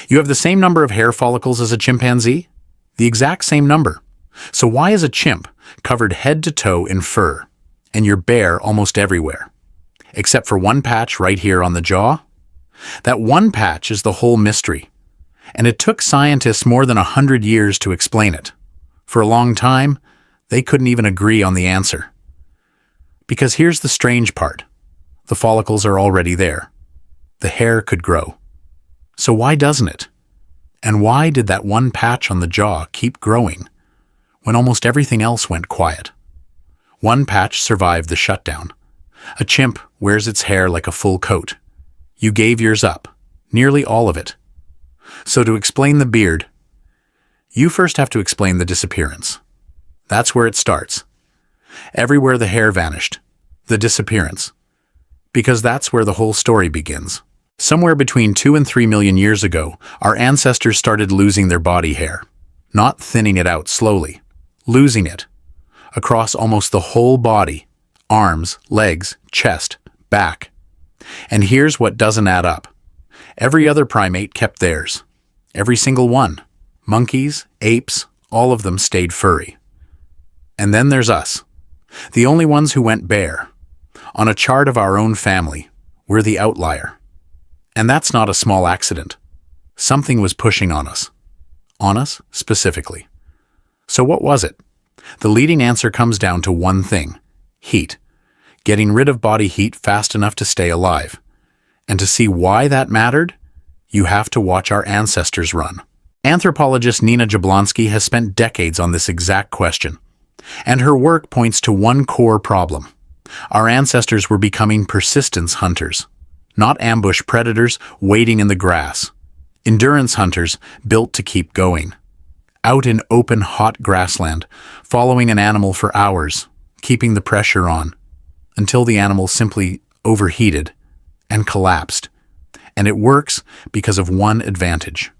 You have the same number of hair follicles as a chimpanzee? The exact same number. So why is a chimp covered head to toe in fur, and you're bare almost everywhere? Except for one patch right here on the jaw? That one patch is the whole mystery, and it took scientists more than 100 years to explain it. For a long time, they couldn't even agree on the answer. Because here's the strange part. The follicles are already there. The hair could grow. So why doesn't it? And why did that one patch on the jaw keep growing when almost everything else went quiet? One patch survived the shutdown. A chimp wears its hair like a full coat. You gave yours up, nearly all of it. So to explain the beard, you first have to explain the disappearance. That's where it starts. Everywhere the hair vanished, the disappearance. Because that's where the whole story begins. Somewhere between 2 and 3 million years ago, our ancestors started losing their body hair. Not thinning it out slowly, losing it. Across almost the whole body, arms, legs, chest, back. And here's what doesn't add up. Every other primate kept theirs. Every single one. Monkeys, apes, all of them stayed furry. And then there's us. The only ones who went bare. On a chart of our own family, we're the outlier. And that's not a small accident. Something was pushing on us. On us, specifically. So what was it? The leading answer comes down to one thing. Heat. Getting rid of body heat fast enough to stay alive. And to see why that mattered, you have to watch our ancestors run. Anthropologist Nina Jablonski has spent decades on this exact question. And her work points to one core problem. Our ancestors were becoming persistence hunters. Not ambush predators waiting in the grass. Endurance hunters built to keep going. Out in open, hot grassland, following an animal for hours, keeping the pressure on, until the animal simply overheated and collapsed. And it works because of one advantage.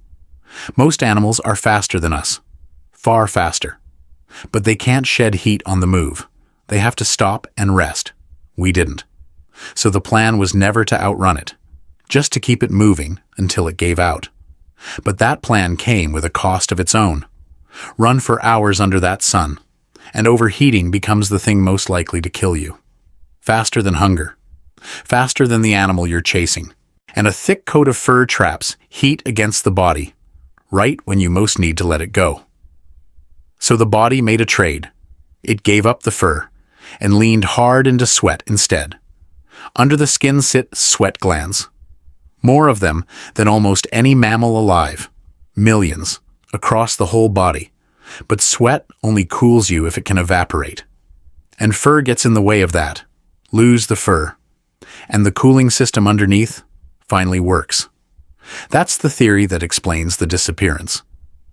Most animals are faster than us, far faster. But they can't shed heat on the move. They have to stop and rest. We didn't. So the plan was never to outrun it, just to keep it moving until it gave out. But that plan came with a cost of its own. Run for hours under that sun, and overheating becomes the thing most likely to kill you. Faster than hunger. Faster than the animal you're chasing. And a thick coat of fur traps heat against the body, right when you most need to let it go. So the body made a trade. It gave up the fur, and leaned hard into sweat instead. Under the skin sit sweat glands. More of them than almost any mammal alive. Millions, across the whole body. But sweat only cools you if it can evaporate. And fur gets in the way of that. Lose the fur. And the cooling system underneath finally works. That's the theory that explains the disappearance.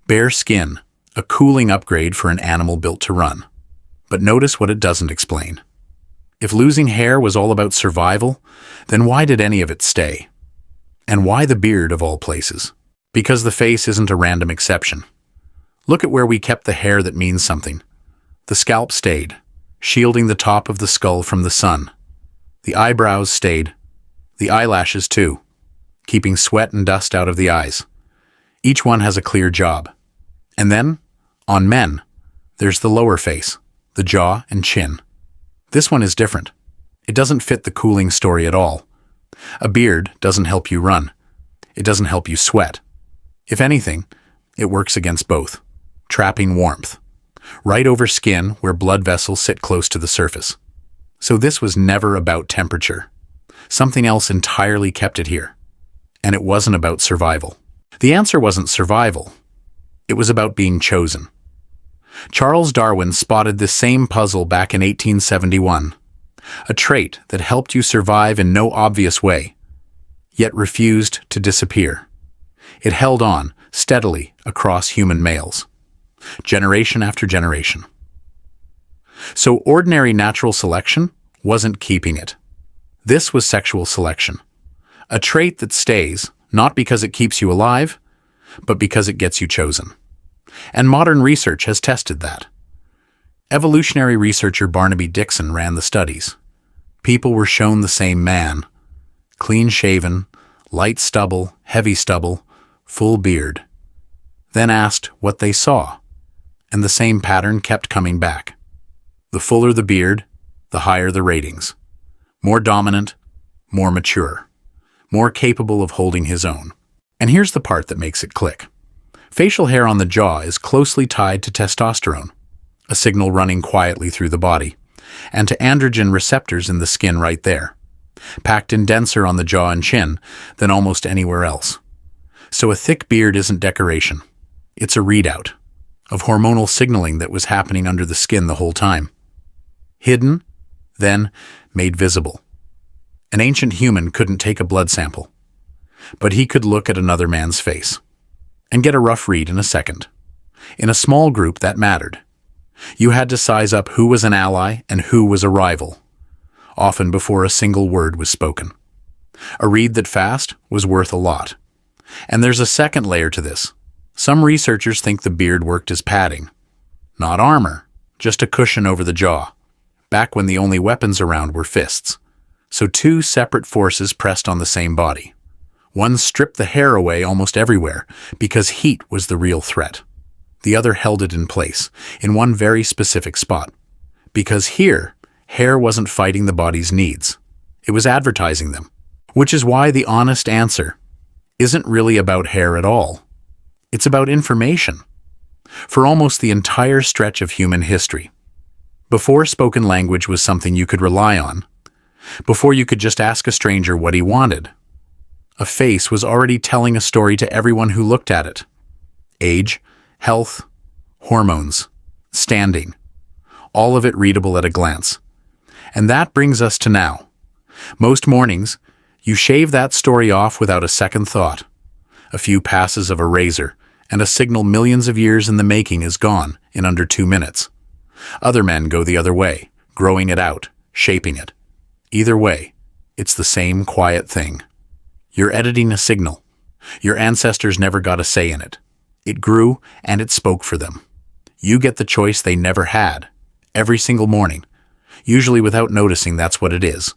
Bare skin, a cooling upgrade for an animal built to run. But notice what it doesn't explain. If losing hair was all about survival, then why did any of it stay? And why the beard of all places? Because the face isn't a random exception. Look at where we kept the hair that means something. The scalp stayed, shielding the top of the skull from the sun. The eyebrows stayed. The eyelashes too, keeping sweat and dust out of the eyes. Each one has a clear job. And then, on men, there's the lower face, the jaw and chin. This one is different. It doesn't fit the cooling story at all. A beard doesn't help you run. It doesn't help you sweat. If anything, it works against both, trapping warmth, right over skin where blood vessels sit close to the surface. So this was never about temperature. Something else entirely kept it here. And it wasn't about survival. The answer wasn't survival. It was about being chosen. Charles Darwin spotted this same puzzle back in 1871, a trait that helped you survive in no obvious way, yet refused to disappear. It held on steadily across human males, generation after generation. So ordinary natural selection wasn't keeping it. This was sexual selection, a trait that stays not because it keeps you alive, but because it gets you chosen. And modern research has tested that. Evolutionary researcher Barnaby Dixon ran the studies. People were shown the same man, clean-shaven, light stubble, heavy stubble, full beard, then asked what they saw, and the same pattern kept coming back. The fuller the beard, the higher the ratings. More dominant, more mature, more capable of holding his own. And here's the part that makes it click. Facial hair on the jaw is closely tied to testosterone, a signal running quietly through the body, and to androgen receptors in the skin right there, packed in denser on the jaw and chin than almost anywhere else. So a thick beard isn't decoration. It's a readout of hormonal signaling that was happening under the skin the whole time. Hidden, then made visible. An ancient human couldn't take a blood sample, but he could look at another man's face and get a rough read in a second. In a small group, that mattered. You had to size up who was an ally and who was a rival, often before a single word was spoken. A read that fast was worth a lot. And there's a second layer to this. Some researchers think the beard worked as padding. Not armor, just a cushion over the jaw, back when the only weapons around were fists. So two separate forces pressed on the same body. One stripped the hair away almost everywhere because heat was the real threat. The other held it in place, in one very specific spot. Because here, hair wasn't fighting the body's needs. It was advertising them. Which is why the honest answer isn't really about hair at all. It's about information. For almost the entire stretch of human history, before spoken language was something you could rely on, before you could just ask a stranger what he wanted, a face was already telling a story to everyone who looked at it. Age, health, hormones, standing, all of it readable at a glance. And that brings us to now. Most mornings, you shave that story off without a second thought. A few passes of a razor, and a signal millions of years in the making is gone in under 2 minutes. Other men go the other way, growing it out, shaping it. Either way, it's the same quiet thing. You're editing a signal. Your ancestors never got a say in it. It grew, and it spoke for them. You get the choice they never had, every single morning, usually without noticing that's what it is.